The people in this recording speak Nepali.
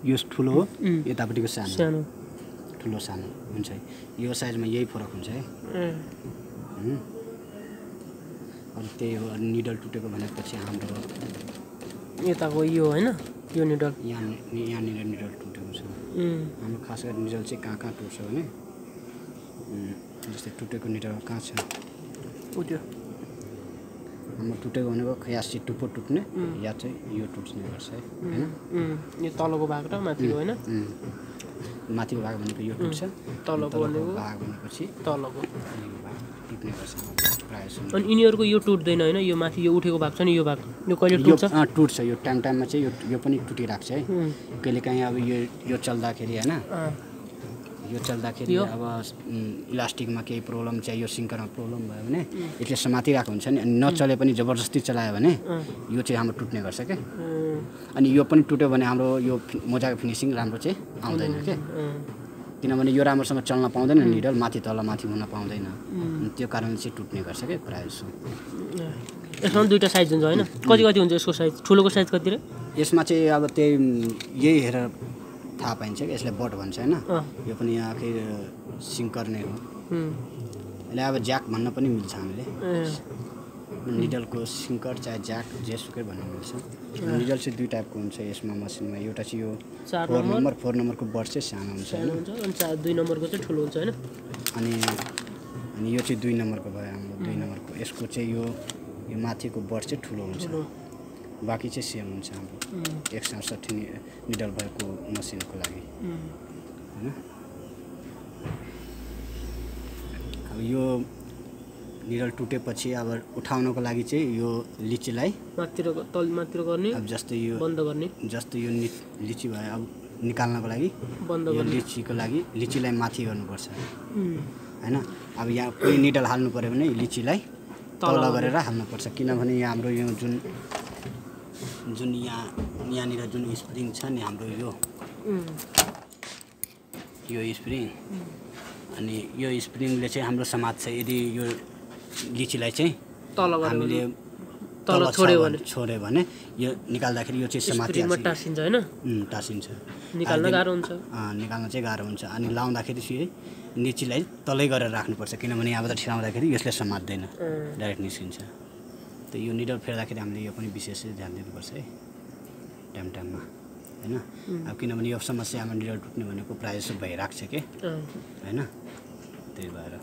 यो ठुलो हो यतापट्टिको सानो ठुलो सानो हुन्छ यो साइजमा यही फरक हुन्छ है अनि त्यही हो निडल टुटेको भनेपछि हाम्रो यताको यो हैन यो निडल यहाँनिर निडल टुटेको छ हाम्रो खास गरी निडल चाहिँ कहाँ टुट्छ भने जस्तै टुटेको निडल कहाँ छ उट्यो हाम्रो टुटेको भनेको खयासी टुप्पो टुट्ने या चाहिँ यो टुट्ने गर्छ है हैन यो तलको भाग र माथिको हैन माथिको भाग भनेको यो टुट्छ तलको भाग भनेपछि तलको टुट्ने गर्छ प्रायः जसो अनि यिनीहरुको यो टुट्दैन हैन यो माथि यो उठेको भाग छ नि यो भाग यो कहिले टुट्छ टुट्छ यो टाइममा चाहिँ यो पनि टुटिराख्छ है कहिलेकाहीँ अब यो चल्दाखेरि हैन यो चल्दाखेरि अब इलास्टिकमा केही प्रब्लम चाहिँ यो सिङ्करमा प्रब्लम भयो भने यसले समातिरहेको हुन्छ नि अनि नचले पनि जबरजस्ती चलायो भने यो चाहिँ हाम्रो टुट्ने गर्छ क्या अनि यो पनि टुट्यो भने हाम्रो यो मोजाको फिनिसिङ राम्रो चाहिँ आउँदैन क्या किनभने यो राम्रोसँग चल्न पाउँदैन निडल माथि तल माथि हुन पाउँदैन त्यो कारणले चाहिँ टुट्ने गर्छ क्या प्रायः जसो यसमा दुईटा साइज हुन्छ हैन कति हुन्छ यसको साइज ठुलोको साइज कति रे यसमा चाहिँ अब त्यही यही हेरेर थाहा पाइन्छ कि यसले बट भन्छ हैन यो पनि आखिर सिङ्कर नै हो यसले अब ज्याक भन्न पनि मिल्छ हामीले निडलको सिङ्कर चाहे ज्याक जेसुकै भन्न मिल्छ निडल चाहिँ दुई टाइपको हुन्छ यसमा मसिनमा एउटा चाहिँ यो 4 नम्बरको बट चाहिँ सानो हुन्छ हैन अनि 2 नम्बरको चाहिँ ठुलो हुन्छ हैन अनि यो चाहिँ 2 नम्बरको भयो हाम्रो 2 नम्बरको यसको चाहिँ यो माथिको बट चाहिँ ठुलो हुन्छ बाँकी चाहिँ सेम हुन्छ हाम्रो 160 निडल भएको मसिनको लागि हैन अब यो निडल टुटेपछि अब उठाउनको लागि चाहिँ यो लिचीलाई माथितिर गर्ने अब जस्तै यो बन्द गर्ने जस्तै यो लिची भयो अब निकाल्नको लागि बन्द गर्ने लिचीको लागि लिचीलाई माथि गर्नुपर्छ हैन अब यहाँ कोही निडल हाल्नु पर्यो भने लिचीलाई तल गरेर हाल्नुपर्छ किनभने यहाँ हाम्रो यो जुन यहाँनिर जुन स्प्रिङ छ नि हाम्रो यो स्प्रिङ अनि यो स्प्रिङले चाहिँ हाम्रो समाज छ यदि यो लिचीलाई चाहिँ हामीले तल छोड्यो भने यो निकाल्दाखेरि यो चाहिँ समातिहाल्छ टासिन्छ हैन टासिन्छ निकाल्न गाह्रो हुन्छ निकाल्न चाहिँ गाह्रो हुन्छ अनि लाउँदाखेरि चाहिँ लिचीलाई तलै गरेर राख्नुपर्छ किनभने यहाँबाट ठिराउँदाखेरि यसले समात्दैन डाइरेक्ट निस्किन्छ त यो निडल फेर्दाखेरि हामीले यो पनि विशेष ध्यान दिनुपर्छ है टाइममा हैन अब किनभने यो समस्यामा निडल टुट्ने भनेको प्रायः जसो भइराख्छ के हैन त्यही भएर